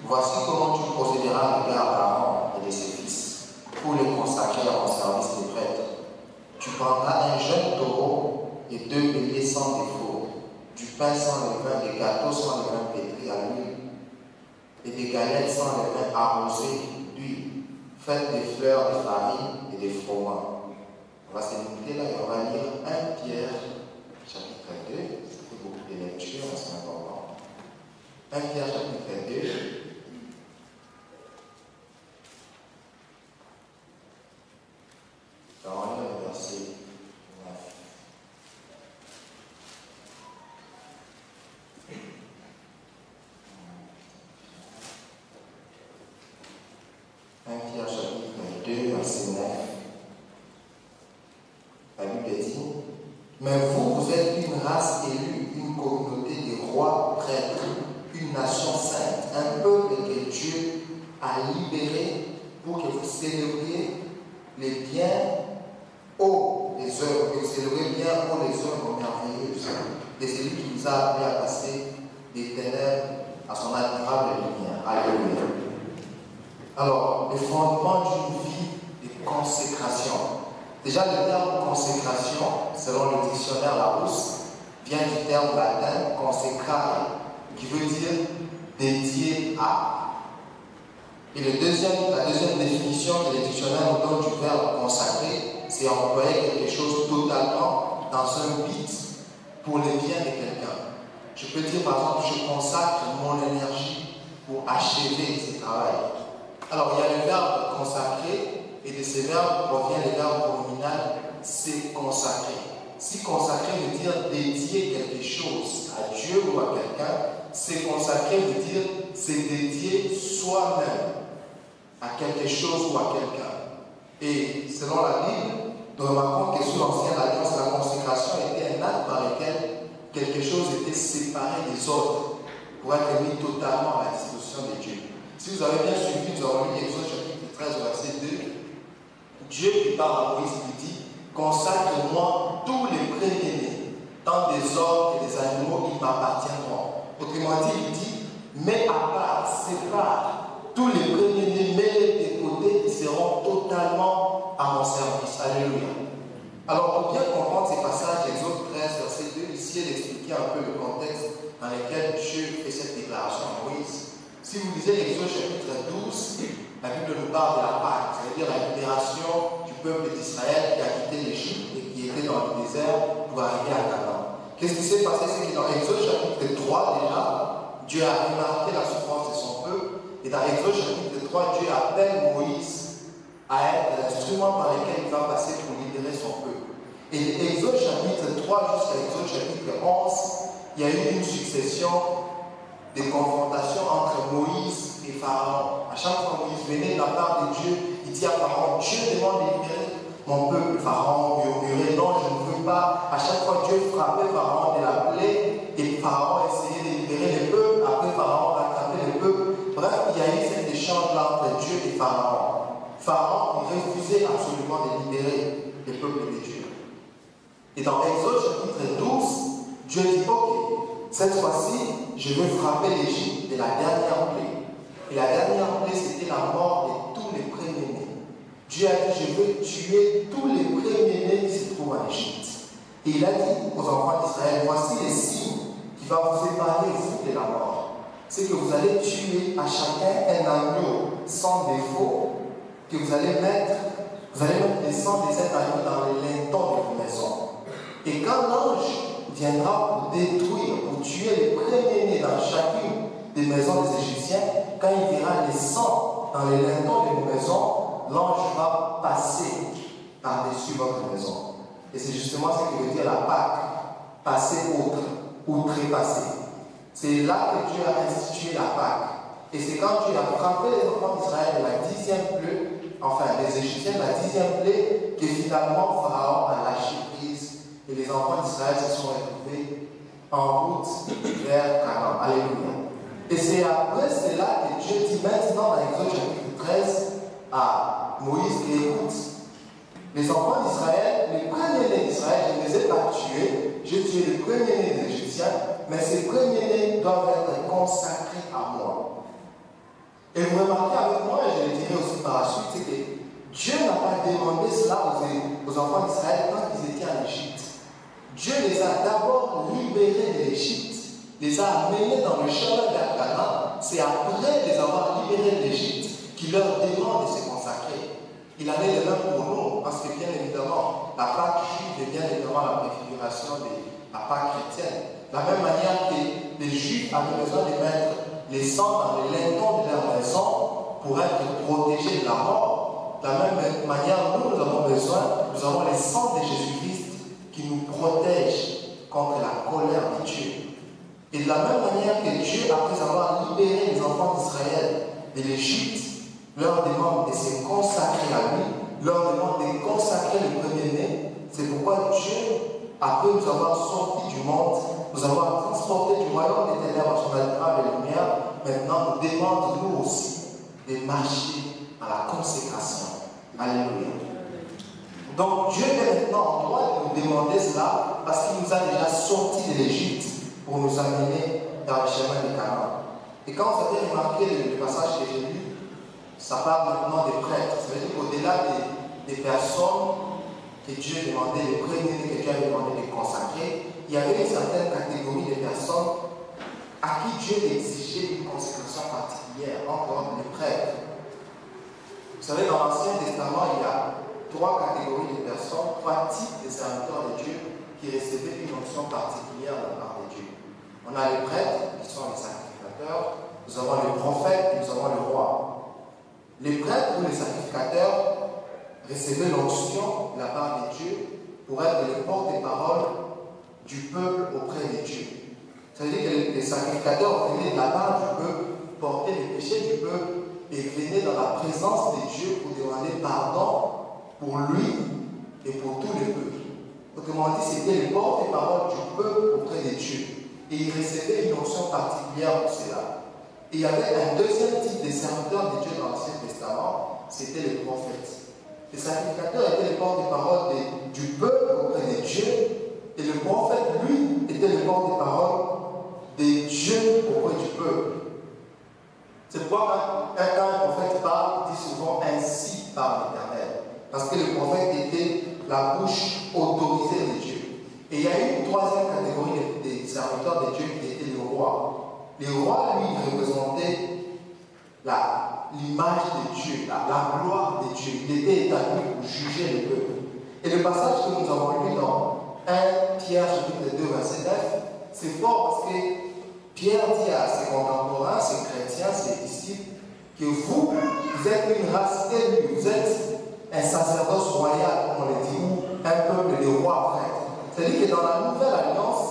Voici comment tu procéderas à l'égard pain sans levain, des gâteaux sans levain pétris à l'huile, et des galettes sans levain arrosées d'huile, faites des fleurs de farine et des froment. On va se limiter là et on va lire 1 Pierre, chapitre 2. Ça fait beaucoup de lectures, mais c'est important. 1 Pierre, chapitre 2. On va lire le verset 9. 1 Pierre, chapitre 2, verset 9. La Bible dit: mais vous êtes une race élue, une communauté de rois, prêtres, une nation sainte, un peuple que Dieu a libéré pour que vous célébriez les biens hauts des œuvres, que vous célébriez bien haut les œuvres merveilleuses de celui qui vous a appelé à passer des ténèbres à son admirable lumière. Alléluia. Alors, le fondement d'une vie de consécration. Déjà, le terme consécration, selon le dictionnaire Larousse, vient du terme latin consecrare, qui veut dire dédié à. Et la deuxième définition que le dictionnaire nous donne du verbe consacrer, c'est employer quelque chose totalement dans un but pour le bien de quelqu'un. Je peux dire par exemple, je consacre mon énergie pour achever ce travail. Alors, il y a le verbe consacrer. Et de ce verbe provient le verbe nominal c'est consacrer. Si consacrer veut dire dédier quelque chose à Dieu ou à quelqu'un, c'est consacrer veut dire c'est dédier soi-même à quelque chose ou à quelqu'un. Et selon la Bible, nous remarquons que sous l'Ancienne Alliance, la consécration était un acte par lequel quelque chose était séparé des autres pour être mis totalement à la disposition de Dieu. Si vous avez bien suivi, nous avons lu Exode chapitre 13, verset 2. Dieu qui parle à Moïse lui dit: consacre-moi tous les premiers-nés, tant des hommes que des animaux, ils m'appartiendront. Autrement dit, il dit: mets à part, sépare tous les premiers-nés, mets-les de côté, ils seront totalement à mon service. Alléluia. Alors, pour bien comprendre ces passages, Exode 13, verset 2, ici, il expliquait un peu le contexte dans lequel Dieu fait cette déclaration à Moïse. Si vous lisez l'Exode chapitre 12, la Bible nous parle de la Pâque, c'est-à-dire la libération du peuple d'Israël qui a quitté l'Égypte et qui était dans le désert pour arriver à Canaan. Qu'est-ce qui s'est passé? C'est que dans Exode chapitre 3 déjà, Dieu a remarqué la souffrance de son peuple. Et dans Exode chapitre 3, Dieu appelle Moïse à être l'instrument par lequel il va passer pour libérer son peuple. Et de Exode chapitre 3 jusqu'à Exode chapitre 11, il y a eu une succession de confrontations entre Moïse et Pharaon. À chaque fois Moïse venait de la part de Dieu, il dit à Pharaon: Dieu demande de libérer mon peuple. Pharaon murmurait: non, je ne veux pas. À chaque fois Dieu frappait Pharaon de la plaie et Pharaon essayait de libérer le peuple. Après Pharaon rattrapait le peuple. Bref, il y a eu cet échange-là entre Dieu et Pharaon. Pharaon refusait absolument de libérer le peuple de Dieu. Et dans Exode chapitre 12, Dieu dit: ok, cette fois-ci, je vais frapper l'Égypte de la dernière plaie. Et la dernière plaie, c'était la mort de tous les premiers-nés. Dieu a dit: je vais tuer tous les premiers-nés qui se trouvent en Égypte. Et il a dit aux enfants d'Israël: voici les signes qui vont vous épargner, vous, de la mort. C'est que vous allez tuer à chacun un agneau sans défaut, que vous allez mettre le sang de cet agneau dans les lintons de vos maisons. Et quand l'ange viendra pour détruire, pour tuer les premiers-nés dans chacune des maisons des Égyptiens, quand il verra le sang dans les lintons de vos maisons, l'ange va passer par-dessus votre maison. Et c'est justement ce que veut dire la Pâque, passer outre, outrepasser. C'est là que Dieu a institué la Pâque. Et c'est quand Dieu a frappé les enfants d'Israël de la 10e plaie, enfin les Égyptiens de la 10e plaie, que finalement Pharaon a lâché prise. Et les enfants d'Israël se sont retrouvés en route vers Canaan. Alléluia. Et c'est après cela que Dieu dit maintenant dans Exode chapitre 13 à Moïse: écoute, les enfants d'Israël, les premiers-nés d'Israël, je ne les ai pas tués, j'ai tué les premiers-nés des Égyptiens, mais ces premiers-nés doivent être consacrés à moi. Et vous remarquez avec moi, et je le dirai aussi par la suite, c'est que Dieu n'a pas demandé cela aux enfants d'Israël quand ils étaient en Égypte. Dieu les a d'abord libérés de l'Égypte, les a amenés dans le chemin vers Canaan. C'est après les avoir libérés de l'Égypte qu'il leur demande de se consacrer. Il en est de même pour nous, parce que bien évidemment, la Pâque juive est bien évidemment la préfiguration de la Pâque chrétienne. De la même manière que les Juifs avaient besoin de mettre les sangs dans les lintons de leur maison pour être protégés de la mort. De la même manière, nous avons besoin, nous avons les sangs de Jésus-Christ qui nous protègent contre la colère de Dieu. Et de la même manière que Dieu, après avoir libéré les enfants d'Israël de l'Égypte, leur demande de se consacrer à lui, leur demande de consacrer le premier-né. C'est pourquoi Dieu, après nous avoir sortis du monde, nous avoir transportés du royaume des ténèbres à son admirable lumière, maintenant nous demande nous aussi de marcher à la consécration. Alléluia. Donc Dieu est maintenant en droit de nous demander cela parce qu'il nous a déjà sortis de l'Égypte pour nous amener dans le chemin de Canaan. Et quand vous avez remarqué le passage que j'ai lu, ça parle maintenant des prêtres. Ça veut dire qu'au-delà des personnes que Dieu demandait, les premiers que Dieu avait demandé de consacrer, il y avait une certaine catégorie de personnes à qui Dieu exigeait une consécration particulière, encore les prêtres. Vous savez, dans l'Ancien Testament, il y a 3 catégories de personnes, 3 types de serviteurs de Dieu qui recevaient une onction particulière de la part de Dieu. On a les prêtres, qui sont les sacrificateurs, nous avons les prophètes et nous avons le roi. Les prêtres ou les sacrificateurs recevaient l'onction de la part de Dieu pour être les porte-parole du peuple auprès de Dieu. C'est-à-dire que les sacrificateurs venaient de la part du peuple, portaient les péchés du peuple et venaient dans la présence de Dieu pour demander pardon pour lui et pour tout le peuple. Autrement dit, c'était les porte-parole du peuple auprès de Dieu. Et ils recevaient une onction particulière pour cela. Et il y avait un deuxième type de serviteurs de Dieu dans l'Ancien Testament, c'était les prophètes. Les sacrificateurs étaient les porte-parole du peuple auprès de Dieu, et le prophète, lui, était le porte-parole de Dieu auprès du peuple. C'est pourquoi quand un prophète parle, il dit souvent ainsi par l'Éternel. Parce que le prophète était la bouche autorisée de Dieu. Et il y a une troisième catégorie des serviteurs de Dieu qui était le roi. Le roi, lui, représentait l'image de Dieu, la gloire de Dieu. Il était établi pour juger le peuple. Et le passage que nous avons lu dans 1 Pierre chapitre 2, verset 9, c'est fort parce que Pierre dit à ses contemporains, ses chrétiens, ses disciples, que vous êtes une race élue, vous êtes un sacerdoce royal, comme on le dit, ou un peuple de rois prêtres. C'est-à-dire que dans la nouvelle alliance,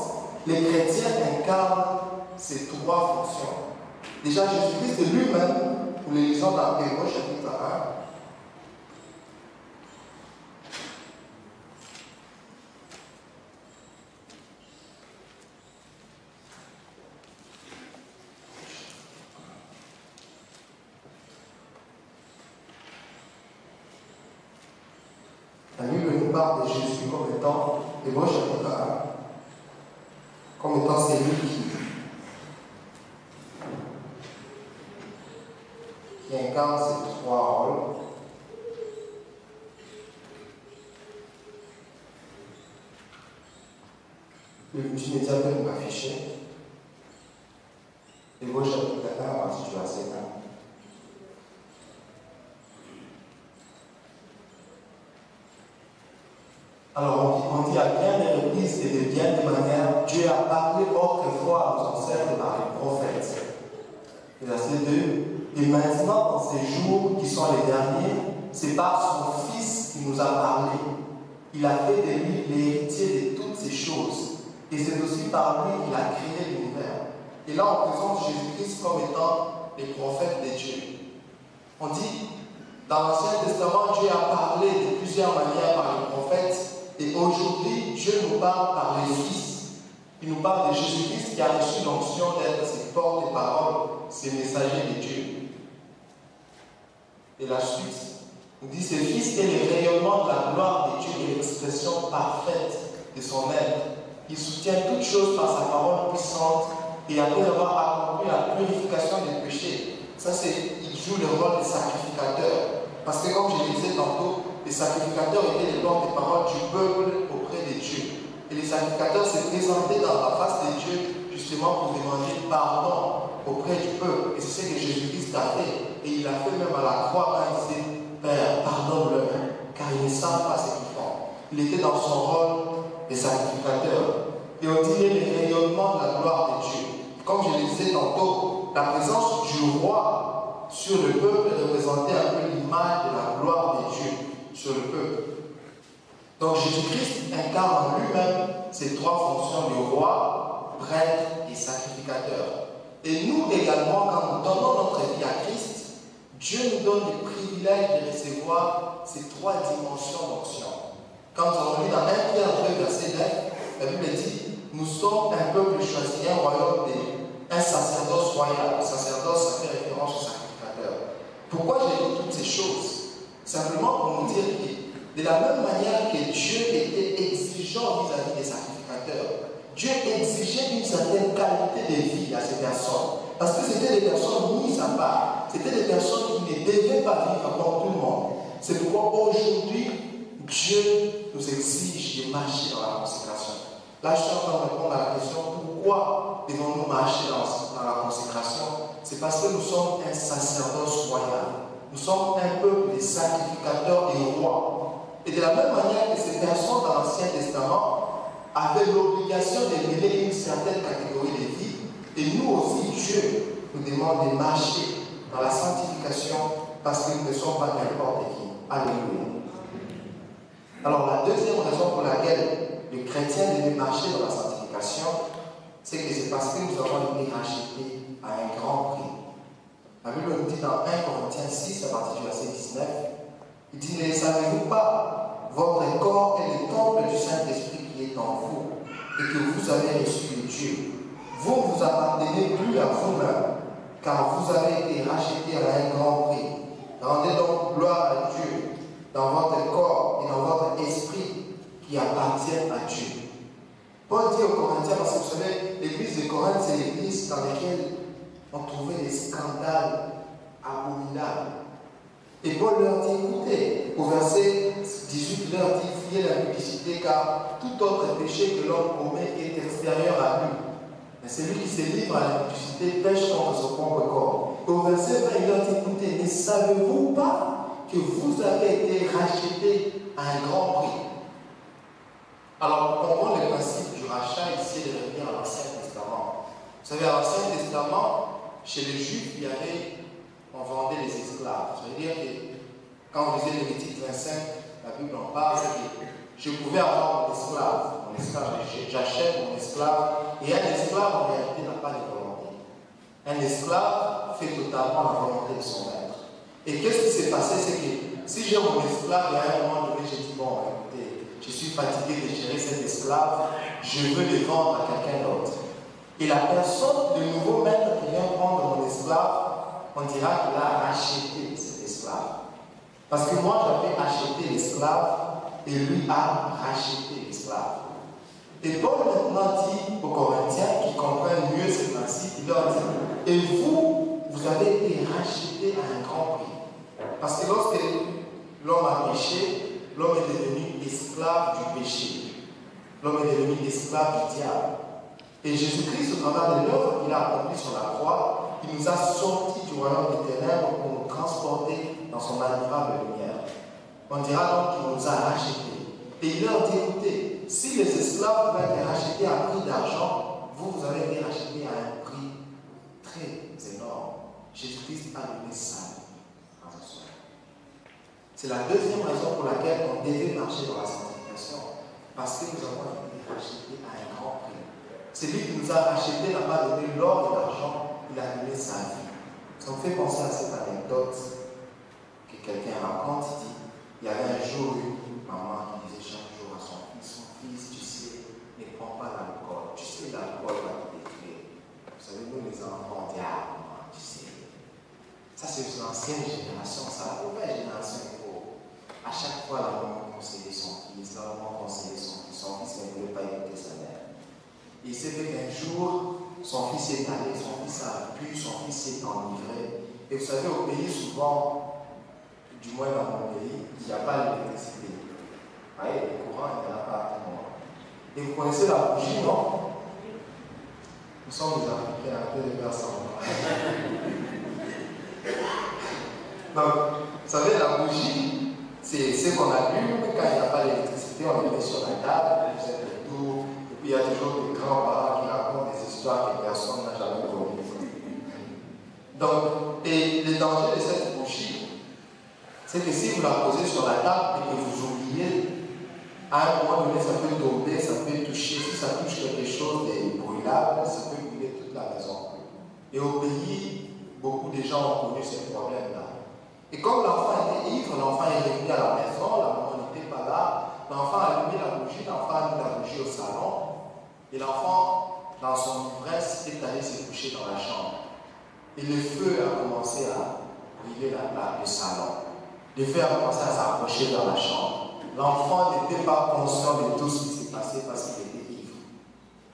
les chrétiens incarnent ces 3 fonctions. Déjà, Jésus-Christ lui-même, pour les lisons dans Hébreux chapitre 1, la Bible nous parle de Jésus comme étant, Hébreux chapitre 1, comme étant celui qui incarne ces 3 rôles. Le multimédia peut nous afficher. Hébreux chapitre 1, ensuite verset 1. Alors on dit à bien des reprises et de bien des manières, Dieu a parlé autrefois à nos ancêtres par les prophètes. Verset 2. Et maintenant, dans ces jours qui sont les derniers, c'est par son Fils qui nous a parlé. Il a fait de lui l'héritier de toutes ces choses. Et c'est aussi par lui qu'il a créé l'univers. Et là, on présente Jésus-Christ comme étant les prophètes de Dieu. On dit, dans l'Ancien Testament, Dieu a parlé de plusieurs manières par les prophètes. Et aujourd'hui, Dieu nous parle par le Fils. Il nous parle de Jésus-Christ qui a reçu l'onction d'être ses porte-parole, ses messagers de Dieu. Et la suite nous dit, ce Fils est le rayonnement de la gloire de Dieu et l'expression parfaite de son être. Il soutient toutes choses par sa parole puissante et après avoir accompli la purification des péchés. Ça, il joue le rôle de sacrificateur. Parce que comme je le disais tantôt, les sacrificateurs étaient les porte-parole du peuple auprès de Dieu. Et les sacrificateurs se présentaient dans la face de Dieu justement pour demander pardon auprès du peuple. Et c'est ce que Jésus-Christ a fait. Et il a fait même à la croix quand il disait, Père, pardonne-leur, car ils ne savent pas ce qu'ils font. Il était dans son rôle de sacrificateur. Et on dirait le rayonnement de la gloire de Dieu. Comme je le disais tantôt, la présence du roi sur le peuple représentait un peu l'image de la gloire de Dieu sur le peuple. Donc Jésus-Christ incarne en lui-même ces trois fonctions de roi, prêtre et sacrificateur. Et nous également, quand nous donnons notre vie à Christ, Dieu nous donne le privilège de recevoir ces trois dimensions d'onction. Quand nous avons lu dans 1 Pierre 2, verset 9, la Bible dit, nous sommes un peuple choisi, un royaume, un sacerdoce royal. Le sacerdoce, ça fait référence au sacrificateur. Pourquoi j'ai dit toutes ces choses? Simplement pour nous dire que de la même manière que Dieu était exigeant vis-à-vis des sacrificateurs, Dieu exigeait une certaine qualité de vie à ces personnes. Parce que c'était des personnes mises à part. C'était des personnes qui ne devaient pas vivre comme tout le monde. C'est pourquoi aujourd'hui, Dieu nous exige de marcher dans la consécration. Là, je suis en train de répondre à la question pourquoi devons-nous marcher dans la consécration? C'est parce que nous sommes un sacerdoce royal. Nous sommes un peuple de sacrificateurs et rois. Et de la même manière que ces personnes dans l'Ancien Testament avaient l'obligation de mener une certaine catégorie de vie, et nous aussi, Dieu nous demande de marcher dans la sanctification parce que nous ne sommes pas n'importe qui. Alléluia. Alors, la deuxième raison pour laquelle le chrétien devait marcher dans la sanctification, c'est que c'est parce que nous avons été rachetés à un grand prix. La Bible nous dit dans 1 Corinthiens 6, à partir du verset 19, il dit, ne savez-vous pas, votre corps est le temple du Saint-Esprit qui est en vous, et que vous avez reçu de Dieu. Vous ne vous appartenez plus à vous-même, car vous avez été rachetés à un grand prix. Rendez donc gloire à Dieu dans votre corps et dans votre esprit qui appartiennent à Dieu. Paul dit aux Corinthiens, parce que vous savez, l'église de Corinthe, c'est l'église dans laquelle on trouvait des scandales abominables. Et Paul leur dit, écoutez, au verset 18, il leur dit, fuyez la publicité, car tout autre péché que l'homme commet est extérieur à lui. Mais celui qui se livre à la publicité pêche contre son propre corps. Et au verset 20, il leur dit, écoutez, ne savez-vous pas que vous avez été rachetés à un grand prix? Alors, pour comprendre le principe du rachat, ici, de revenir à l'Ancien Testament. Vous savez, à l'Ancien Testament, chez les Juifs, il y avait, on vendait les esclaves. Ça veut dire que, quand vous lisez Lévitique 25, la Bible en parle, c'est que je pouvais avoir mon esclave. J'achète mon esclave, et un esclave, en réalité, n'a pas de volonté. Un esclave fait totalement la volonté de son maître. Et qu'est-ce qui s'est passé? C'est que, si j'ai mon esclave, et à un moment donné, j'ai dit, bon, écoutez, je suis fatigué de gérer cet esclave, je veux le vendre à quelqu'un d'autre. Et la personne, le nouveau maître qui vient prendre mon esclave, on dira qu'il a racheté cet esclave. Parce que moi, j'avais acheté l'esclave et lui a racheté l'esclave. Et Paul maintenant dit aux Corinthiens qui comprennent mieux ce principe, il leur dit, et vous, vous avez été rachetés à un grand prix. Parce que lorsque l'homme a péché, l'homme est devenu esclave du péché. L'homme est devenu esclave du diable. Et Jésus-Christ, au travers de l'œuvre qu'il a accomplie sur la croix, il nous a sortis du royaume des ténèbres pour nous transporter dans son admirable lumière. On dira donc qu'il nous a rachetés. Et il leur dit, écoutez, si les esclaves pouvaient être rachetés à prix d'argent, vous avez été rachetés à un prix très énorme. Jésus-Christ a donné sa vie. C'est la deuxième raison pour laquelle on devait marcher dans la sanctification. Parce que nous avons été rachetés à un grand prix. Celui qui nous a rachetés n'a pas donné l'or et l'argent, il a donné sa vie. Ça me fait penser à cette anecdote que quelqu'un raconte. Il dit, il y avait un jour une maman qui disait chaque jour à son fils, tu sais, ne prends pas l'alcool. Tu sais, l'alcool va te détruire. Vous savez, nous les enfants, on dit, ah, maman, tu sais. Ça, c'est l'ancienne génération, ça, la nouvelle génération. À chaque fois, la maman conseillait son fils, la maman conseillait son fils ne voulait pas écouter sa mère. Et il s'est fait qu'un jour, son fils est allé, son fils a bu, son fils s'est enivré. Et vous savez, au pays, souvent, du moins dans mon pays, il n'y a pas d'électricité. Vous voyez, le courant, il n'y en a pas à tout le monde. Et vous Donc, vous savez, la bougie, c'est ce qu'on allume quand il n'y a pas d'électricité, on le met sur la table, vous êtes autour, et puis il y a toujours des grands-parents qui racontent des histoires que personne n'a jamais connues. Donc, et le danger de cette bougie, c'est que si vous la posez sur la table et que vous oubliez, à un moment donné, ça peut tomber, ça peut toucher. Si ça touche quelque chose de brûlable, ça peut brûler toute la maison. Et au pays, beaucoup de gens ont connu ce problème-là. Et comme l'enfant était ivre, l'enfant est revenu à la maison, la maman n'était pas là, l'enfant a allumé la bougie, l'enfant a mis la bougie au salon, et l'enfant, dans son ivresse, est allé se coucher dans la chambre. Et le feu a commencé à brûler le salon. Le feu a commencé à s'approcher dans la chambre. L'enfant n'était pas conscient de tout ce qui s'est passé parce qu'il était ivre.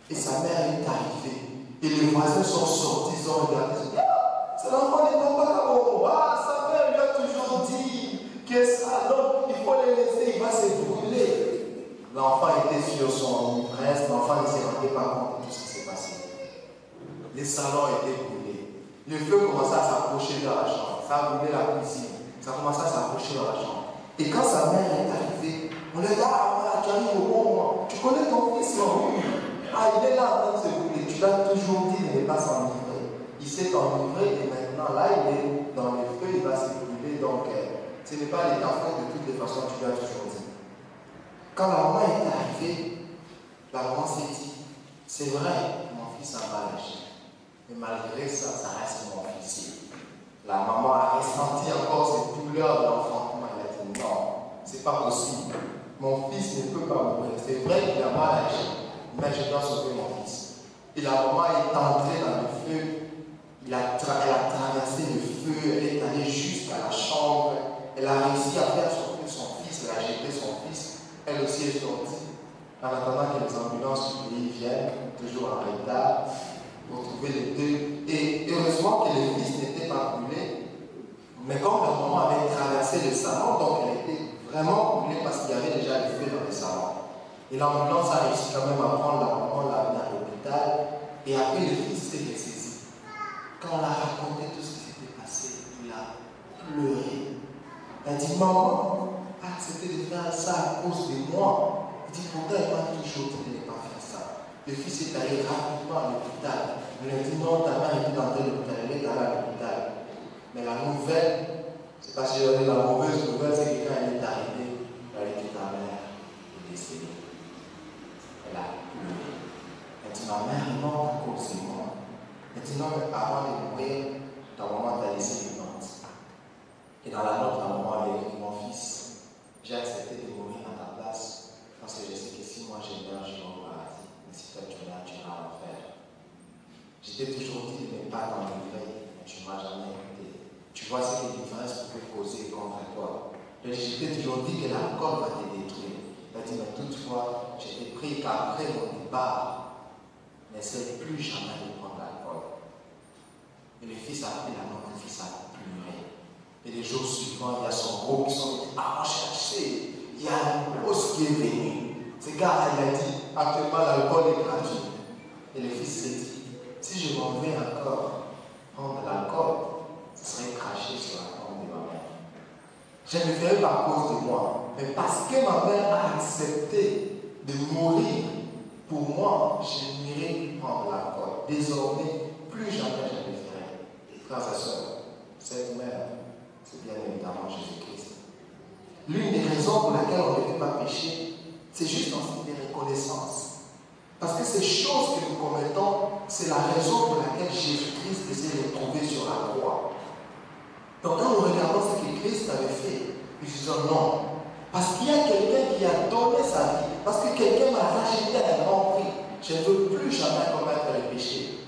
Et sa mère est arrivée. Et les voisins sont sortis, ils ont regardé, ils ont dit, ah, c'est l'enfant de papa Kaboro. Ah, sa mère lui a toujours dit que ça, donc il faut le laisser, il va se brûler. L'enfant était sur son ivresse, l'enfant ne se rendait pas compte de tout ce qui s'est passé. Les salons étaient brûlés. Le feu commençait à s'approcher dans la chambre. Ça a brûlé la cuisine. Ça a commencé à s'approcher dans la chambre. Et quand sa mère est arrivée, on lui a dit, ah, voilà, tu arrives au bon moment. Tu connais ton fils, non? Oui. Ah, il est là en train de se brûler. Tu l'as toujours dit de ne pas s'enivrer. Il s'est enivré et maintenant, là, il est dans le feu, il va se brûler. Donc, ce n'est pas les enfants de toutes les façons, tu l'as toujours dit. Quand la maman est arrivée, la maman s'est dit, c'est vrai, mon fils a mal agi. Mais malgré ça, ça reste mon fils. La maman a ressenti encore cette douleur de l'enfantement. Elle a dit non, c'est pas possible. Mon fils ne peut pas mourir. C'est vrai qu'il a mal agi, mais je dois sauver mon fils. Et la maman est entrée dans le feu. Elle a traversé le feu. Elle est allée jusqu'à la chambre. Elle a réussi à faire sortir son fils. Elle a jeté son fils. Elle aussi est sortie. En attendant que les ambulances du pays viennent, toujours en retard, pour trouver les deux. Et heureusement que le fils n'était pas brûlé, mais comme la maman avait traversé le salon, donc elle était vraiment brûlée parce qu'il y avait déjà le feu dans le salon. Et l'ambulance a réussi quand même à prendre la maman, l'a amenée à l'hôpital, et après le fils s'est ressaisi. Quand on l'a raconté tout ce qui s'était passé, il a pleuré. Elle dit, maman a accepté de faire ça à cause de moi. Il dit, pourtant elle m'a toujours dit de ne pas faire ça. Le fils est allé rapidement à l'hôpital. On lui a dit non, ta mère était dans l'hôpital, elle est allée à l'hôpital. Mais la nouvelle, c'est parce que j'ai donné la mauvaise nouvelle, c'est que quand elle est arrivée, elle a dit ta mère est décédée. Elle a pleuré. Elle dit ma mère est morte à cause de moi. Elle dit non, mais avant de mourir, ta maman t'a laissé une note. Et dans la note, la maman avait dit mon fils, j'ai accepté de mourir à ta place parce que je sais que si moi j'ai meurs, je vais au paradis. Mais si toi tu meurs, tu iras à l'enfer. Je t'ai toujours dit de ne pas t'enivrer, mais tu ne m'as jamais écouté. Tu vois ce que l'ivresse pouvait causer contre toi. Je t'ai toujours dit que l'alcool va te détruire. Il a dit, mais toutefois, je t'ai pris qu'après mon départ, n'essaie plus jamais de prendre l'alcool. Et le fils a pris la note, le fils a pleuré. Et les jours suivants, il y a son groupe qui sont venus à chercher. Il y a un boss qui est venu. Ce gars, il a dit, actuellement l'alcool est gratuit. Et le fils s'est dit, si je m'en vais encore prendre de l'alcool, ce serait craché sur la tombe de ma mère. Je ne le ferai pas à cause de moi, mais parce que ma mère a accepté de mourir pour moi, je n'irai plus prendre de l'alcool. Désormais, plus jamais je le ferai. Frères et sœurs, cette mère, c'est bien évidemment Jésus-Christ. L'une des raisons pour laquelle on ne peut pas pécher, c'est juste en signe de reconnaissance. Parce que ces choses que nous commettons, c'est la raison pour laquelle Jésus-Christ s'est retrouvé sur la croix. Donc quand nous regardons ce que Christ avait fait, nous disons non. Parce qu'il y a quelqu'un qui a donné sa vie. Parce que quelqu'un m'a racheté à un grand prix. Je ne veux plus jamais commettre le péché.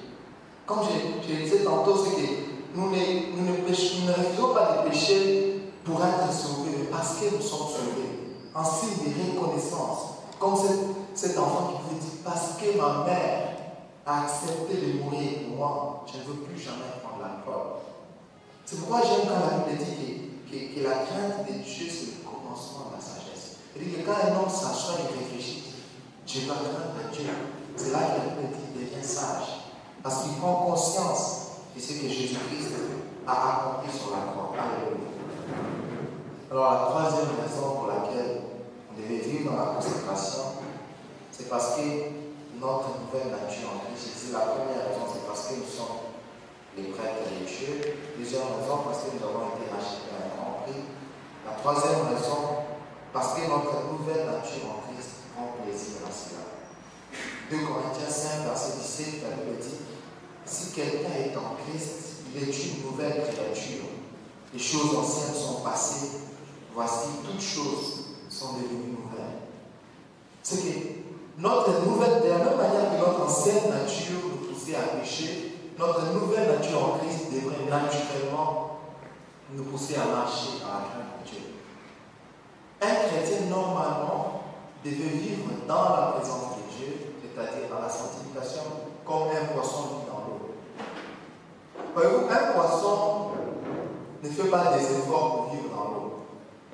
Comme je disais tantôt, c'est que nous ne refusons pas de pécher pour être sauvés, mais parce que nous sommes sauvés. En signe de reconnaissance. Comme cet enfant qui vous dit, parce que ma mère a accepté de mourir pour moi, je ne veux plus jamais prendre l'alcool. C'est pourquoi j'aime quand la Bible dit que la crainte de Dieu, c'est le commencement de la sagesse. Il dit que quand un homme s'assoit et réfléchit, Dieu va craindre Dieu. C'est là que la Bible dit qu'il devient sage. Parce qu'il prend conscience de ce que Jésus-Christ a accompli sur la croix. Alléluia. Alors la troisième raison pour laquelle on devait vivre dans la consécration, c'est parce que notre nouvelle nature en Christ, c'est la première raison, c'est parce que nous sommes les prêtres de Dieu. Deuxième raison, parce que nous avons été rachetés à un grand prix. La troisième raison, parce que notre nouvelle nature en Christ prend plaisir à cela. 2 Corinthiens 5, verset 17, la Bible dit, si quelqu'un est en Christ, il est une nouvelle créature. Les choses anciennes sont passées. Voici, toutes choses sont devenues nouvelles. C'est que notre nouvelle, de la même manière que notre ancienne nature nous poussait à pécher, notre nouvelle nature en Christ devrait naturellement nous pousser à marcher dans la crainte de Dieu. Un chrétien, normalement, devait vivre dans la présence de Dieu, c'est-à-dire dans la sanctification, comme un poisson vit dans l'eau. Voyez-vous, un poisson ne fait pas des efforts pour vivre dans l'eau.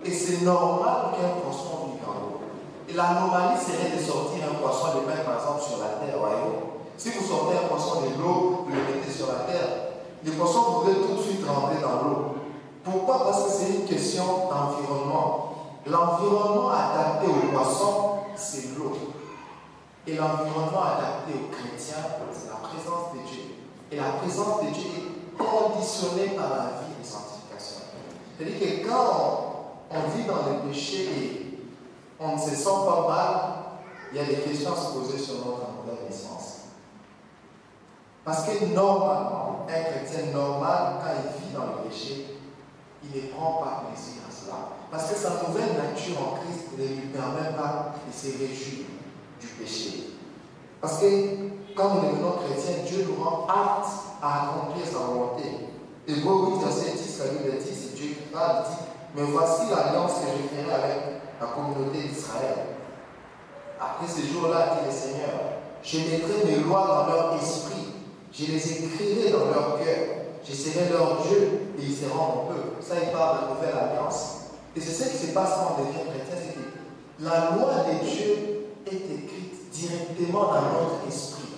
Et c'est normal qu'un poisson vive dans l'eau. Et l'anomalie serait de sortir un poisson de mer, par exemple, sur la terre, voyez-vous. Si vous sortez un poisson de l'eau, vous le mettez sur la terre, le poisson pourrait tout de suite rentrer dans l'eau. Pourquoi? Parce que c'est une question d'environnement. L'environnement adapté aux poissons, c'est l'eau. Et l'environnement adapté aux chrétiens, c'est la présence de Dieu. Et la présence de Dieu est conditionnée par la vie de sanctification. C'est-à-dire que quand on vit dans le péché et on ne se sent pas mal, il y a des questions à se poser sur notre nouvelle naissance. Parce que normalement, un chrétien normal, quand il vit dans le péché, il ne prend pas plaisir à cela. Parce que sa nouvelle nature en Christ ne lui permet pas de se réjouir du péché. Parce que quand nous devenons chrétiens, Dieu nous rend aptes à accomplir sa volonté. Hébreux 8, verset 10, la Bible dit, c'est Dieu qui parle, dit, mais voici l'alliance que je ferai avec la communauté d'Israël. Après ces jours-là, dit le Seigneur, je mettrai mes lois dans leur esprit, je les écrirai dans leur cœur, je serai leur Dieu et ils seront mon peuple. Ça, il parle de la nouvelle alliance. Et c'est ce qui se passe quand on devient chrétien, c'est que la loi de Dieu est écrite directement dans notre esprit.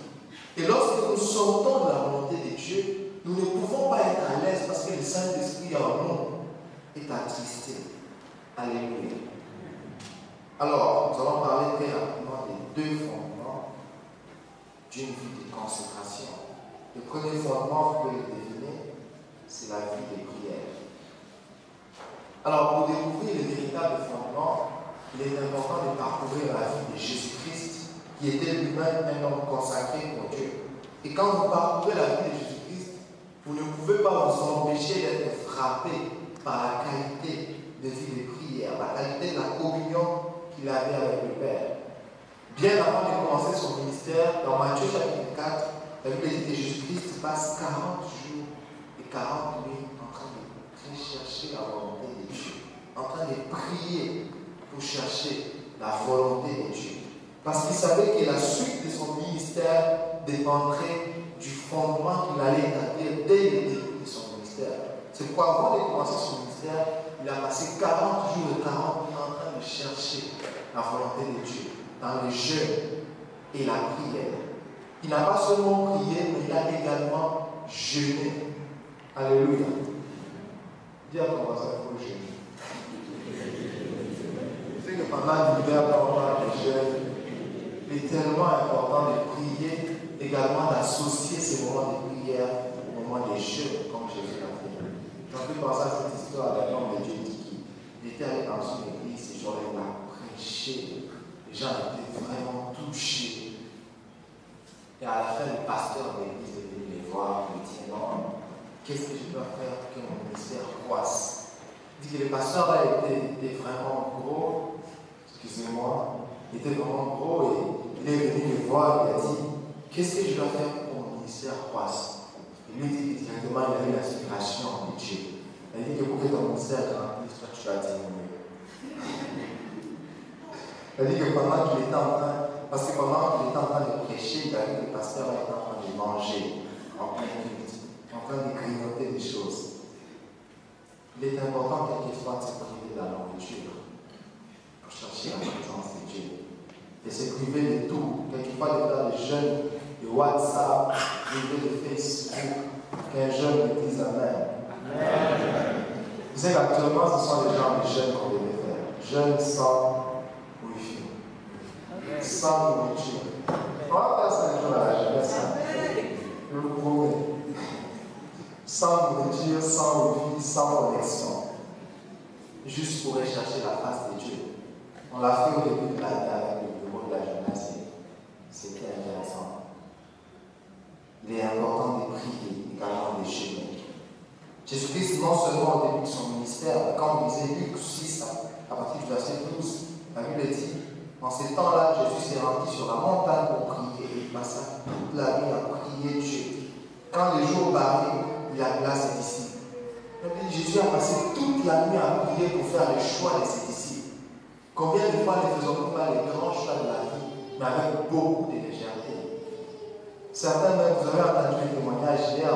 Et lorsque nous sortons de la volonté de Dieu, nous ne pouvons pas être à l'aise parce que le Saint-Esprit en nous est attristé. Alléluia. Alors, nous allons parler très rapidement des 2 fondements d'une vie de consécration. Le premier fondement, vous pouvez le deviner, c'est la vie de prière. Alors, pour découvrir le véritable fondement, il est important de parcourir la vie de Jésus-Christ, qui était lui-même un homme consacré pour Dieu. Et quand vous parcourez la vie de Jésus-Christ, vous ne pouvez pas vous empêcher d'être frappé par la qualité de vie de prière, la qualité de la communion qu'il avait avec le Père. Bien avant de commencer son ministère, dans Matthieu chapitre 4, la Bible dit que Jésus-Christ passe 40 jours et 40 nuits en train de chercher la volonté de Dieu, en train de prier pour chercher la volonté de Dieu. Parce qu'il savait que la suite de son ministère dépendrait du fondement qu'il allait établir dès le début de son ministère. C'est pourquoi avant de commencer son ministère, il a passé 40 jours et 40 nuits en train de chercher la volonté de Dieu, dans le jeûne et la prière. Il n'a pas seulement prié, mais il a également jeûné. Alléluia. Dis à ton voisin, il faut jeûner. C'est que pendant l'hiver, quand on parle de jeûne, il est tellement important de prier, également d'associer ces moments de prière aux moments de jeûne, comme Jésus l'a fait. J'en peux penser à cette histoire d'un homme de Dieu qui était allé dans une église, ce jour-là, il a prêché. Les gens étaient vraiment touchés. Et à la fin, le pasteur de l'église est venu les voir, il dit non, qu'est-ce que je dois faire pour que mon ministère croisse? Il dit que le pasteur là était vraiment gros, excusez-moi, il était vraiment gros et il est venu me voir et il a dit qu'est-ce que je dois faire pour que mon ministère croisse? Et lui dit que directement il a eu l'inspiration de Dieu. Il dit que pour que ton ministère grandisse, toi tu dois diminuer. Il dit que pendant qu'il était en train, parce que pendant qu'il était en train de prêcher, il a vu que le pasteur était en train de manger en plein culte, en train de grignoter des choses. Il est important quelquefois de se priver de la nourriture pour chercher la présence de Dieu. Et se priver de tout, quelquefois de faire des jeûnes de WhatsApp, de Facebook, qu'un jeune me dise Amen. Vous savez, actuellement, actuellement, ce sont les gens, les jeunes qu'on devait faire. Jeunes sans wifi, sans nourriture. On va faire ça un jour à la jeunesse. Je vous promets. Sans nourriture, sans wifi, sans connexion. Juste pour aller chercher la face de Dieu. On l'a fait au début de l'année avec le bureau de la jeunesse. C'était intéressant. Il est important de prier, également de jeûner. Jésus-Christ, non seulement au début de son ministère, mais quand on lisait Luc 6, à partir du verset 12, la Bible dit, en ces temps-là, Jésus s'est rendu sur la montagne pour prier. Il passa toute la nuit à prier Dieu. Quand les jours barraient, il appela ses disciples. Jésus a passé toute la nuit à prier pour faire le choix de ses disciples. Combien de fois ne faisons-nous pas les grands choix de la vie, mais avec beaucoup de légèreté? Certains même, vous avez entendu les témoignages hier,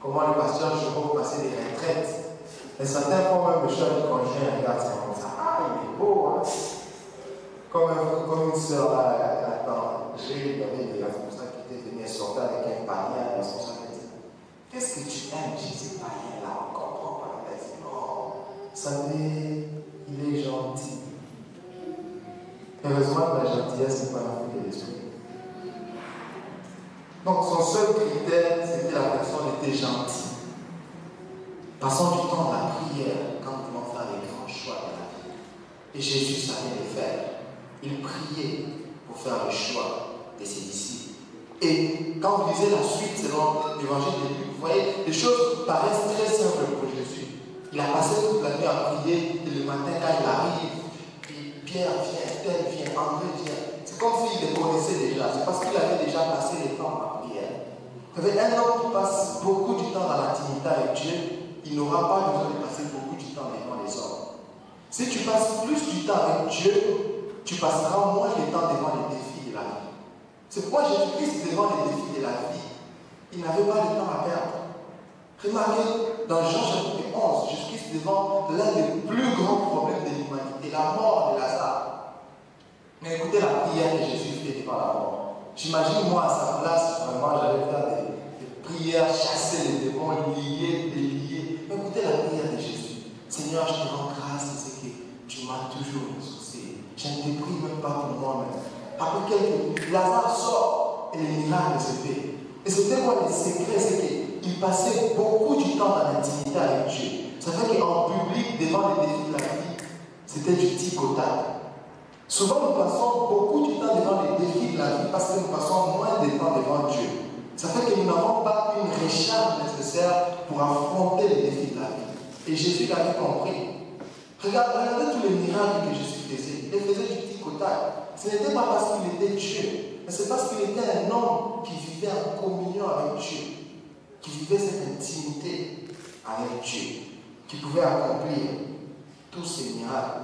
comment le pasteur Jérôme passait des retraites. Et certains font même le choix du conjoint, regarde, c'est comme ça. Ah, il est beau, hein? Comme une soeur là, attends, il y avait des responsables qui étaient venus sortir avec un panier à la responsabilité. Qu'est-ce que tu aimes chez ces païens-là? On ne comprend pas. Elle dit, non, ça dit, il est gentil. Heureusement que la gentillesse n'est pas la fruit de l'esprit. Donc son seul critère, c'était la personne était gentille. Passons du temps à la prière quand nous voulons faire les grands choix de la vie. Et Jésus savait les faire. Il priait pour faire le choix de ses disciples. Et quand vous lisez la suite selon l'évangile de Luc, vous voyez, les choses paraissent très simples pour Jésus. Il a passé toute la nuit à prier, et le matin, quand il arrive, puis Pierre vient, tel vient, André vient. C'est comme s'il les connaissait déjà. C'est parce qu'il avait déjà passé le temps à prière. Vous savez, un homme qui passe beaucoup du temps dans l'intimité avec Dieu, il n'aura pas besoin de passer beaucoup du temps devant les hommes. Si tu passes plus du temps avec Dieu, tu passeras moins de temps devant les défis de la vie. C'est pourquoi Jésus-Christ, devant les défis de la vie, il n'avait pas de temps à perdre. Remarquez, dans Jean chapitre 11, Jésus-Christ devant l'un des plus grands problèmes de l'humanité, la mort de Lazare. Mais écoutez la prière que Jésus fait devant la mort. J'imagine moi à sa place, vraiment, j'allais faire des prières, chasser les démons, lier, délier. Mais écoutez la prière de Jésus. Seigneur, je te rends grâce de ce que tu m'as toujours ressourcé. Je ne te prie même pas pour moi-même. Après quelques minutes, Lazare sort et le miracle se fait. Et c'était quoi le secret? C'est qu'il passait beaucoup du temps dans l'intimité avec Dieu. Ça fait qu'en public, devant les défis de la vie, c'était du tic au tac. Souvent, nous passons beaucoup du temps devant les défis de la vie parce que nous passons moins de temps devant Dieu. Ça fait que nous n'avons pas une recharge nécessaire pour affronter les défis de la vie. Et Jésus l'avait compris. Regardez tous les miracles que Jésus faisait. Il faisait du tic au tac. Ce n'était pas parce qu'il était Dieu, mais c'est parce qu'il était un homme qui vivait en communion avec Dieu, qui vivait cette intimité avec Dieu, qui pouvait accomplir tous ces miracles.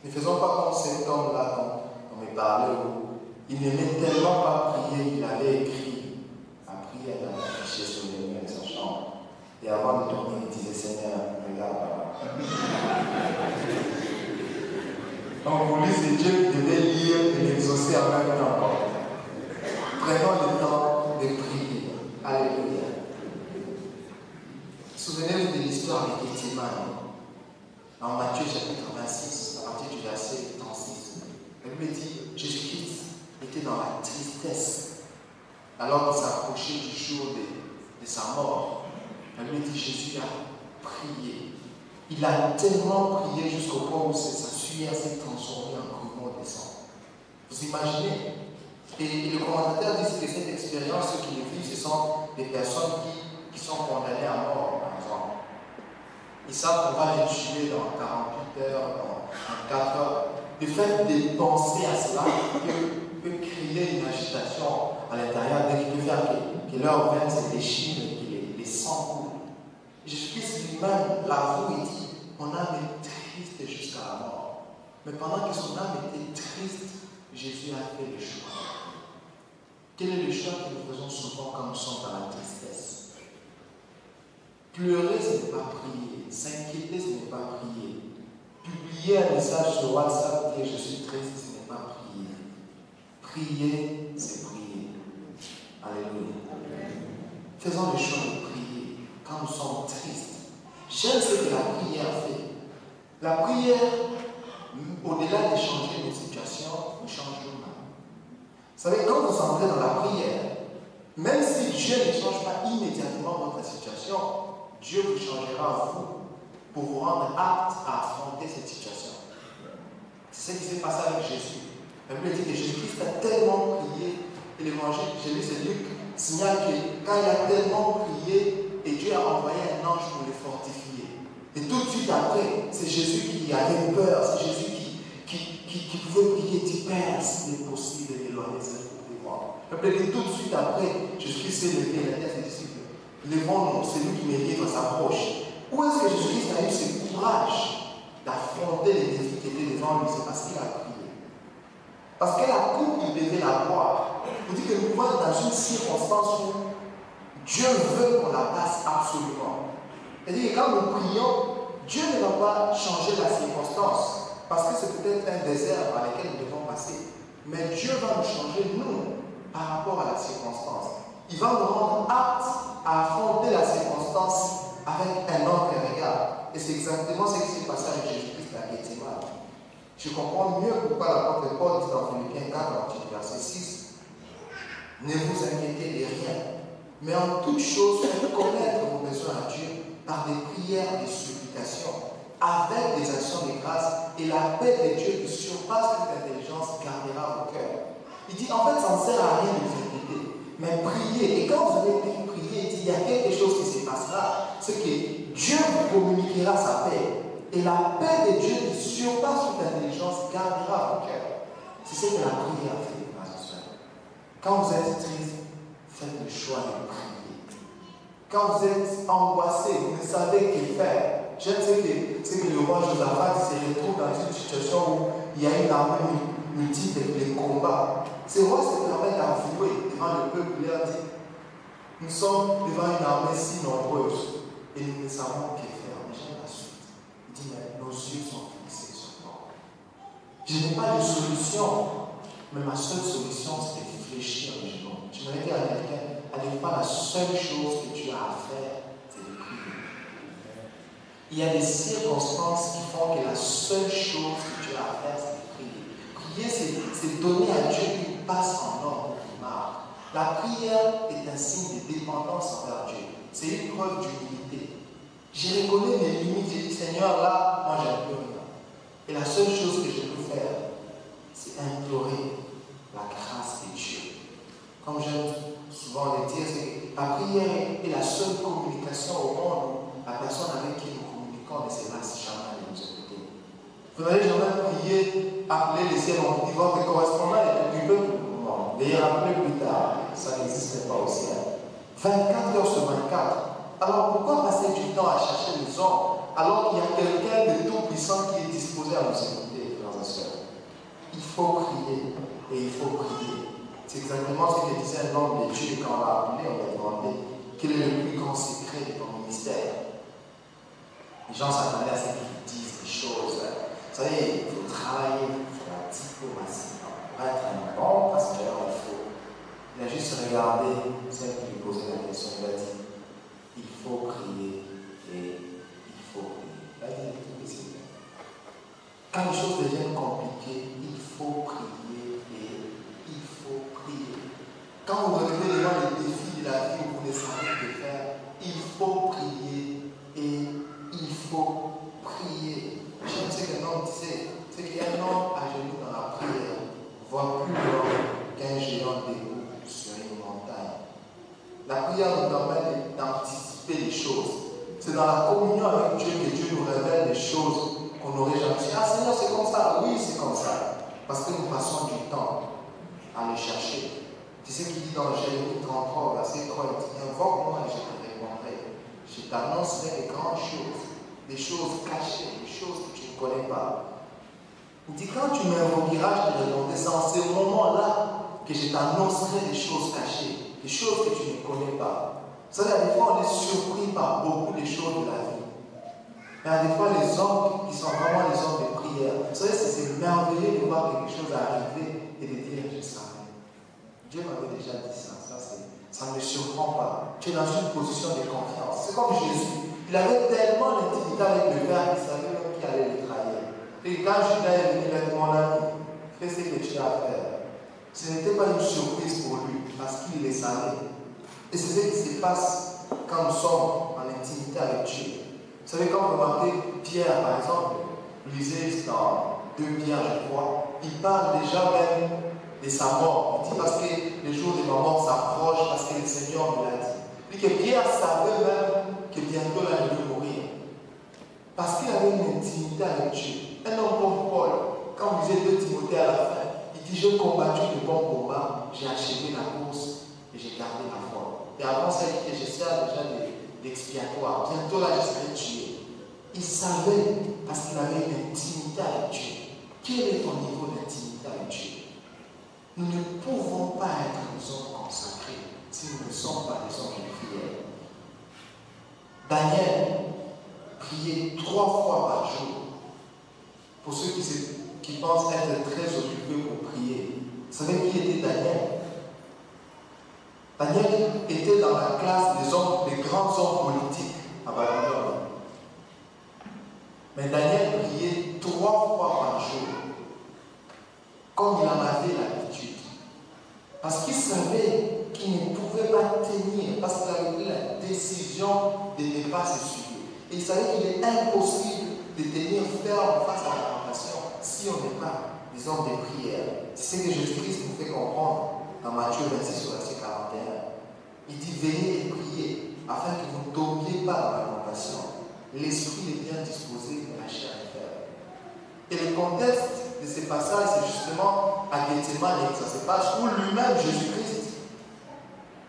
Ne faisons pas comme cet homme-là dont on me parlait, où il n'aimait tellement pas prier qu'il avait écrit à prier dans un fichier sur les murs de sa chambre. Et avant de dormir, il disait, Seigneur, regarde là. Donc, pour lui, c'est Dieu qui devait lire et l'exaucer en même temps. Prenons le temps de prier. Alléluia. Souvenez-vous de l'histoire de Gethsémane. En Matthieu chapitre 26, à partir du verset 36. La Bible dit, Jésus-Christ était dans la tristesse alors qu'il s'approchait du jour de sa mort. La Bible dit, Jésus a prié. Il a tellement prié jusqu'au point où sa sueur s'est transformée en grumeau de sang. Vous imaginez? Et le commentateur dit que cette expérience, ceux qui le vivent, ce sont des personnes qui sont condamnées à mort, par exemple. Ils savent qu'on va les tuer dans 48 heures, dans 4 heures. Le fait de penser à cela peut créer une agitation à l'intérieur, dès qu'il peut faire que leur veine se déchire et que les sangs coulent. Jésus-Christ lui-même l'avoue et dit, mon âme est triste jusqu'à la mort. Mais pendant que son âme était triste, Jésus a fait le choix. Quel est le choix que nous faisons souvent quand nous sommes dans la tristesse? Pleurer, ce n'est pas prier. S'inquiéter, ce n'est pas prier. Publier un message sur WhatsApp, dire je suis triste, ce n'est pas prier. Prier, c'est prier. Alléluia. Faisons le choix de prier quand nous sommes tristes. J'aime ce que la prière fait. La prière, au-delà de changer nos situations, nous change nous-mêmes. Vous savez, quand vous entrez dans la prière, même si Dieu ne change pas immédiatement votre situation, Dieu vous changera vous pour vous rendre apte à affronter cette situation. C'est ce qui s'est passé avec Jésus. La Bible dit que Jésus-Christ a tellement prié, et l'évangile, j'ai lu, c'est Luc, signale que quand il a tellement prié, et Dieu a envoyé un ange pour le fortifier. Et tout de suite après, c'est Jésus qui avait peur, c'est Jésus qui pouvait prier, dit Père, s'il est possible d'éloigner cette coupe de moi. La Bible dit tout de suite après, Jésus-Christ s'est levé, il a dit à ses disciples, levons-nous, c'est lui qui me livre s'approche. Où est-ce que Jésus-Christ a eu ce courage d'affronter les défis qui étaient devant lui? C'est parce qu'il a prié. Parce que la coupe, il devait la boire. Vous dites que nous sommes dans une circonstance où Dieu veut qu'on la passe absolument. C'est-à-dire que quand nous prions, Dieu ne va pas changer la circonstance. Parce que c'est peut-être un désert par lequel nous devons passer. Mais Dieu va nous changer, nous, par rapport à la circonstance. Il va nous rendre aptes à affronter la circonstance avec un autre regard. Et c'est exactement ce qui s'est passé avec Jésus-Christ à Gethsémane. Je comprends mieux pourquoi l'apôtre Paul dit dans Philippiens 4, verset 6, ne vous inquiétez de rien, mais en toute chose, faites connaître vos besoins à Dieu par des prières et supplications, avec des actions de grâce, et la paix de Dieu qui surpasse toute intelligence gardera vos cœurs. Il dit, en fait, ça ne sert à rien de vous inquiéter, mais priez. Et quand vous allez prier, il dit, il y a quelque chose qui se passera, c'est que Dieu vous communiquera sa paix. Et la paix de Dieu qui surpasse toute intelligence gardera vos cœurs. C'est ce que la prière fait, frères et sœurs. Quand vous êtes triste, faites le choix de prier. Quand vous êtes angoissé, vous ne savez que faire. J'aime ce que le roi Josaphat se retrouve dans une situation où il y a une armée multiple de combats. Ce roi se permet d'avouer devant le peuple, il leur dit, nous sommes devant une armée si nombreuse et nous ne savons que faire. Mais j'aime la suite. Il dit, mais nos yeux sont fixés sur toi. Je n'ai pas de solution, mais ma seule solution, c'est de fléchir les genoux. Je me dire à quelqu'un, à ne pas la seule chose que tu as à faire, c'est de prier. Il y a des circonstances qui font que la seule chose que tu as à faire, c'est de prier. Prier, c'est donner à Dieu une passe en ordre qui marque. La prière est un signe de dépendance envers Dieu. C'est une preuve d'humilité. J'ai reconnu mes limites, j'ai dit Seigneur, là, moi j'ai plus rien. Et la seule chose que je peux faire, c'est implorer la grâce de Dieu. Comme j'aime souvent le dire, c'est que la prière est la seule communication au monde où la personne avec qui nous communiquons ne se lasse jamais de nous écouter. Vous n'allez jamais prier, appeler les ciels en disant que correspondant est occupé pour le moment. Veuillez rappeler plus tard, ça n'existe pas au ciel. 24 heures sur 24. Alors pourquoi passer du temps à chercher les hommes alors qu'il y a quelqu'un de tout puissant qui est disposé à nous écouter, frères et sœurs? Il faut crier et il faut prier. C'est exactement ce que disait un homme de Dieu quand on l'a appelé, on lui a demandé quel est le plus grand secret de ton ministère. Les gens s'attendaient à ce qu'ils disent des choses. Vous savez, il faut travailler sur la diplomatie. Pour être un bon pasteur, il a juste regardé celle qui lui posait la question. Il a dit, il faut prier et il faut prier. Il a dit tout ici. Quand les choses deviennent compliquées, il faut prier et il faut prier. Quand vous revenez devant les défis de la vie où vous ne savez que faire, il faut prier et il faut prier. J'aime ce qu'un homme disait, c'est qu'un homme à genoux dans la prière voit plus loin qu'un géant debout sur une montagne. La prière nous permet d'anticiper les choses. C'est dans la communion avec Dieu que Dieu nous révèle des choses qu'on n'aurait jamais dit. Ah Seigneur, c'est comme ça. Oui, c'est comme ça. Parce que nous passons du temps à le chercher. Tu sais qu'il dit dans Jérémie 33, verset 3, il dit, invoque-moi et je te répondrai. Je t'annoncerai des grandes choses, des choses cachées, des choses que tu ne connais pas. Il dit, quand tu m'invoqueras, je te répondrai. C'est en ce moment-là que je t'annoncerai des choses cachées, des choses que tu ne connais pas. Vous savez, des fois, on est surpris par beaucoup de choses de la vie. Mais des fois, les hommes qui sont vraiment les hommes de prière, vous savez, c'est merveilleux de voir quelque chose arriver et de dire, je savais. Dieu m'avait déjà dit ça. Ça ne me surprend pas. Tu es dans une position de confiance. C'est comme Jésus. Il avait tellement d'intimité avec le Père qu'il savait même qui allait le trahir. Et quand Judas est venu, il a dit, mon ami, fais ce que tu as à faire. Ce n'était pas une surprise pour lui, parce qu'il les savait. Et c'est ce qui se passe quand nous sommes en intimité avec Dieu. Vous savez, quand vous remarquez Pierre, par exemple, lisez dans 2 Pierre, je crois, il parle déjà même de sa mort. Il dit parce que le jour de ma mort s'approche, parce que le Seigneur me l'a dit. Et que Pierre savait même que bientôt il allait mourir. Parce qu'il avait une intimité avec Dieu. Un homme comme Paul, quand vous lisez 2 Timothée à la fin, il dit, j'ai combattu le bon combat, j'ai achevé la course et j'ai gardé la foi. Et avant ça, il dit que je sers déjà d'expiatoire. Bientôt là, je serai tué. Il savait, parce qu'il avait une intimité avec Dieu. Quel est ton niveau d'intimité avec Dieu? Nous ne pouvons pas être des hommes consacrés si nous ne sommes pas des hommes de prière. Daniel priait 3 fois par jour. Pour ceux qui pensent être très occupés pour prier, vous savez qui était Daniel? Daniel était dans la classe des grands hommes politiques à Babylone. Mais Daniel priait 3 fois par jour, comme il en avait l'habitude. Parce qu'il savait qu'il ne pouvait pas tenir, parce qu'il avait pris la décision de ne pas se suivre. Et il savait qu'il est impossible de tenir ferme face à la tentation si on n'est pas des hommes de prière. C'est ce que Jésus-Christ nous fait comprendre dans Matthieu 26, verset 41. Il dit, veillez et priez, afin que vous ne tombiez pas dans la tentation. L'esprit est bien disposé, mais la chair est faible. Et le contexte de ces passages, c'est justement à Gethsemane, ça se passe où lui-même, Jésus-Christ,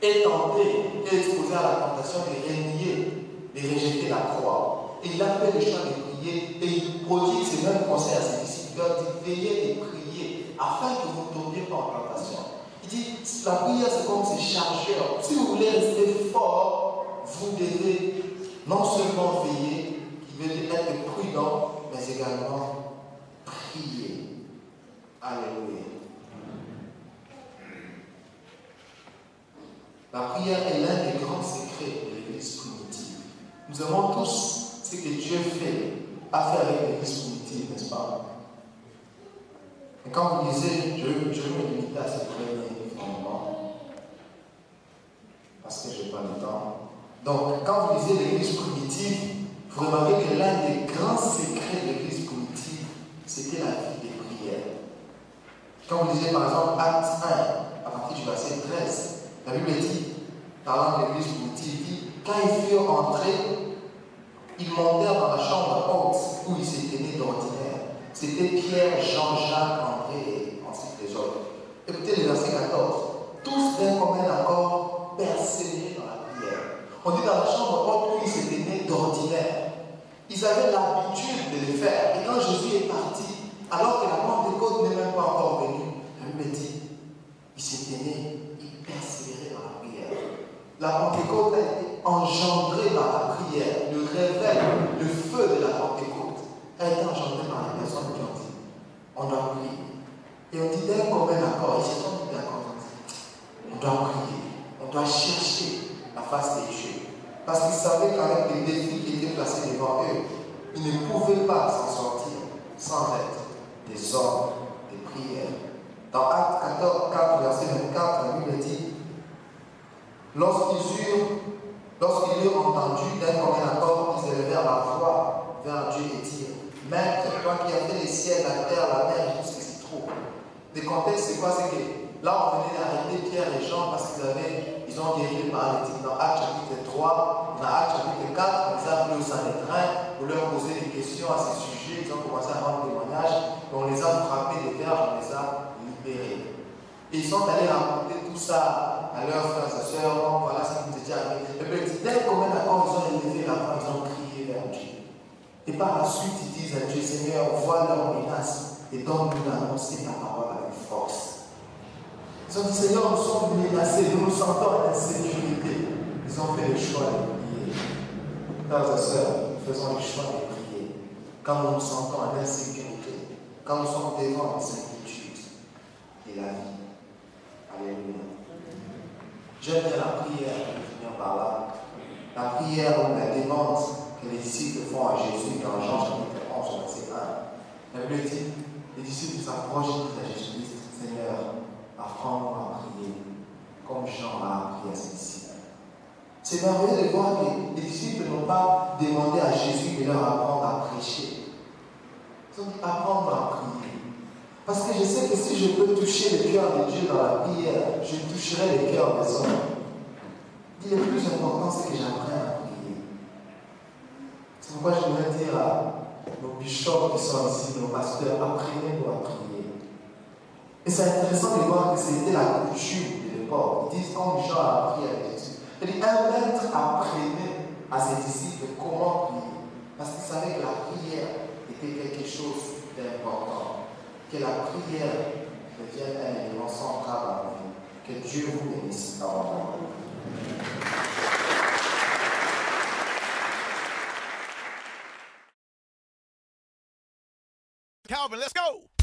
est tenté et exposé à la tentation de renier, de rejeter la croix. Et il a fait le choix de prier et il prodigue ses mêmes conseils à ses disciples. Il leur dit, veillez et priez, afin que vous ne tombiez pas en tentation. Il dit, la prière c'est comme ces chargeurs. Si vous voulez rester fort, vous devez non seulement veiller, qui veut dire être prudent, mais également prier. Alléluia. La prière est l'un des grands secrets de l'Église primitive. Nous avons tous ce que Dieu fait à faire avec l'Église primitive, n'est-ce pas? Et quand vous lisez, je vais me limiter à ce premier fondement, parce que je n'ai pas le temps. Donc, quand vous lisez l'Église primitive, vous remarquez que l'un des grands secrets de l'Église primitive, c'était la vie des prières. Quand vous lisez par exemple Actes 1, à partir du verset 13, la Bible dit, parlant de l'Église primitive, dit, quand ils furent entrés, ils montèrent dans la chambre haute où ils s'étaient nés d'ordinaire. C'était Pierre, Jean, Jacques, André et ensuite les autres. Écoutez le verset 14. Tous d'un commun accord persévéraient dans la prière. On dit dans la chambre haute où ils s'étaient nés d'ordinaire. Ils avaient l'habitude de le faire. Et quand Jésus est parti, alors que la Pentecôte n'est même pas encore venue, la Bible dit, ils s'étaient nés, ils persévéraient dans la prière. La Pentecôte a été engendrée par la prière. Le réveil, le feu de la Pentecôte a été engendré par les personnes qui ont dit, on doit prier. Et on dit d'un commun accord, ils se sont mis d'accord, on doit prier, on doit chercher la face de Dieu. Parce qu'ils savaient qu'avec les défis qui étaient placés devant eux, ils ne pouvaient pas s'en sortir sans être des hommes de prière. Dans Actes 14, 4, verset 24, la Bible dit, lorsqu'ils eurent entendu d'un commun accord, ils élevèrent la voix vers Dieu et dirent, Maître, toi qui as fait les ciels, la terre, la mer et tout ce qui s'y trouve. Le contexte, c'est quoi? C'est que là, on venait d'arrêter Pierre et Jean parce qu'ils ont guéri le paralytique. Dans Actes chapitre 3, dans Actes chapitre 4, ils ont appelé au Sanhédrin pour leur poser des questions à ce sujet. Ils ont commencé à rendre témoignage. On les a frappés des verges, on les a libérés. Et ils sont allés raconter tout ça à leurs frères et sœurs. Donc, voilà ce qui nous est déjà arrivé. Et puis, dès qu'on met d'accord, ils ont élevé la voix, ils ont crié vers Dieu. Et par la suite, ils disent à Dieu, Seigneur, vois leur menace et donne-nous d'annoncer ta parole avec force. Ils ont dit, Seigneur, nous sommes menacés, nous nous sentons en insécurité. Ils ont fait le choix de prier. Frères et sœurs, nous faisons le choix de prier. Quand nous nous sentons en insécurité, quand nous sommes devant les inquiétudes de la vie. Alléluia. J'aime bien la prière, je vais finir par là. La prière, on la demande que les disciples font à Jésus dans Jean chapitre 11, verset 1. La Bible dit, les disciples s'approchent et disent à Jésus, Seigneur, apprends-nous à prier, comme Jean a appris à ses disciples. C'est merveilleux de voir que les disciples n'ont pas demandé à Jésus de leur apprendre à prêcher. Ils ont dit apprendre à prier. Parce que je sais que si je peux toucher le cœur de Dieu dans la prière, je toucherai le cœur des hommes. Le plus important, c'est que j'apprenne à prier. C'est pourquoi je voudrais dire à nos bishops qui sont ici, nos pasteurs, apprenez-nous à prier. Et c'est intéressant de voir que c'était la coutume de l'époque. Ils disent comme Jean a appris à Jésus. Il dit un maître apprenait à ses disciples comment prier. Parce qu'il savait que la prière était quelque chose d'important. Que la prière devienne un élément central dans la vie. Que Dieu vous bénisse. Calvin, let's go.